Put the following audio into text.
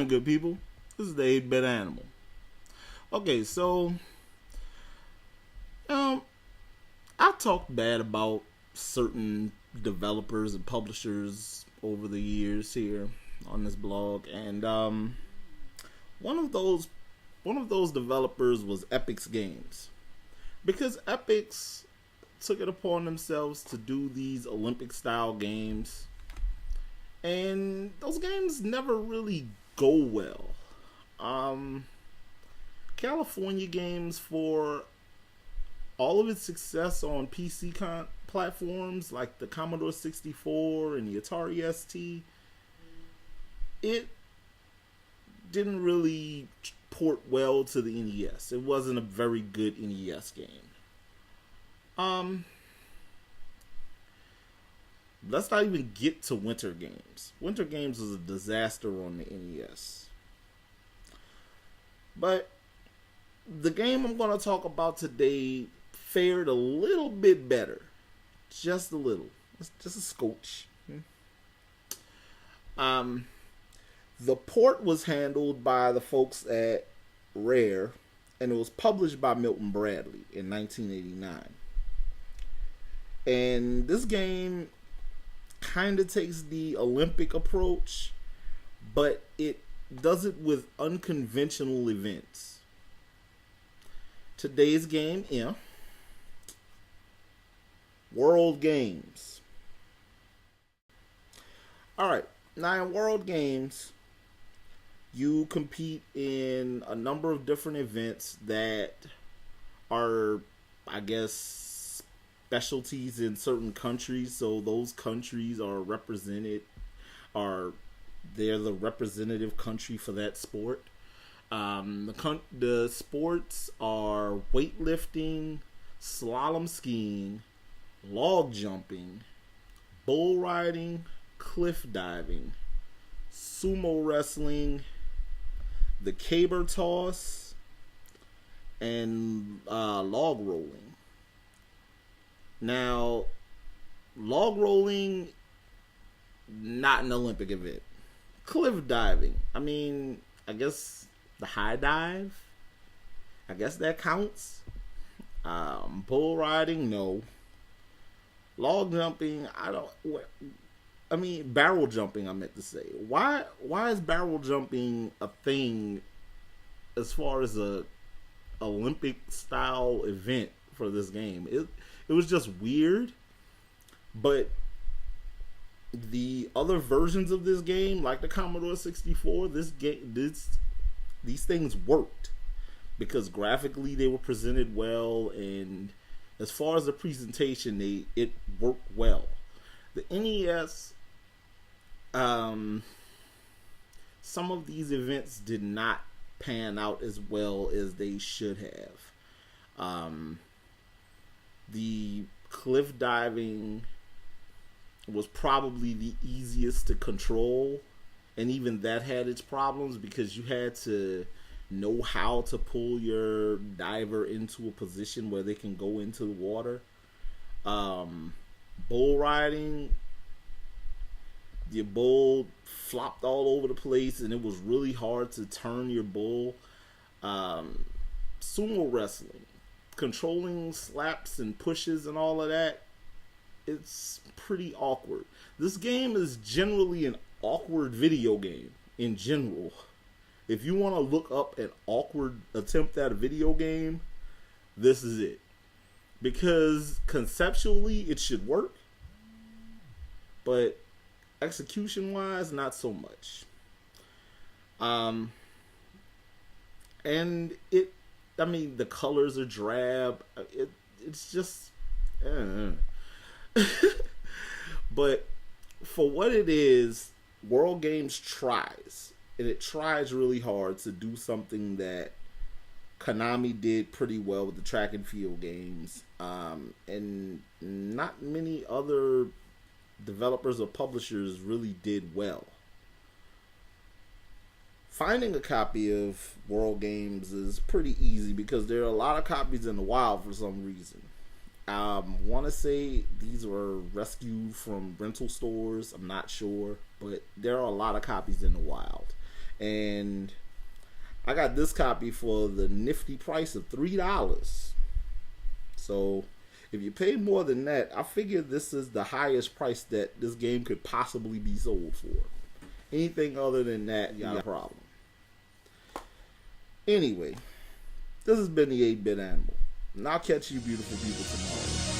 going, good people? This is the 8-Bit Animal. Okay, so I talked bad about certain developers and publishers over the years here on this blog, and one of those developers was Epyx Games, because Epyx took it upon themselves to do these Olympic style games, and those games never really go well. California Games, for all of its success on PC platforms like the Commodore 64 and the Atari ST, it didn't really port well to the NES. It wasn't a very good NES game. Let's not even get to Winter Games. Winter Games was a disaster on the NES. But the game I'm going to talk about today fared a little bit better. Just a little. Just a scotch. The port was handled by the folks at Rare, and it was published by Milton Bradley in 1989. And this game kind of takes the Olympic approach, but it does it with unconventional events. Today's game, World Games. Alright, now in World Games, you compete in a number of different events that are, I guess, specialties in certain countries. So those countries are represented, they're the representative country for that sport. The sports are weightlifting, slalom skiing, log jumping, bull riding, cliff diving, sumo wrestling, the caber toss, and log rolling. Now, log rolling, not an Olympic event. Cliff diving, I guess the high dive, I guess that counts. Bull riding, no. Log jumping, barrel jumping, I meant to say. Why is barrel jumping a thing as far as a Olympic style event for this game? It was just weird. But the other versions of this game, like the Commodore 64, these things worked because graphically they were presented well, and as far as the presentation, it worked well. The NES, some of these events did not pan out as well as they should have. The cliff diving was probably the easiest to control, and even that had its problems because you had to know how to pull your diver into a position where they can go into the water. Bull riding, your bull flopped all over the place and it was really hard to turn your bull. Sumo wrestling, controlling slaps and pushes and all of that, it's pretty awkward. This game is generally an awkward video game in general. If you want to look up an awkward attempt at a video game, this is it. Because conceptually it should work, but execution wise, not so much. And the colors are drab. It's just but for what it is, World Games tries. And it tries really hard to do something that Konami did pretty well with the track and field games. And not many other developers or publishers really did well. Finding a copy of World Games is pretty easy because there are a lot of copies in the wild for some reason. I want to say these were rescued from rental stores. I'm not sure, but there are a lot of copies in the wild. And I got this copy for the nifty price of $3. So if you pay more than that, I figure this is the highest price that this game could possibly be sold for. Anything other than that, you got a problem. Anyway, this has been the 8-Bit Animal. And I'll catch you beautiful people tomorrow.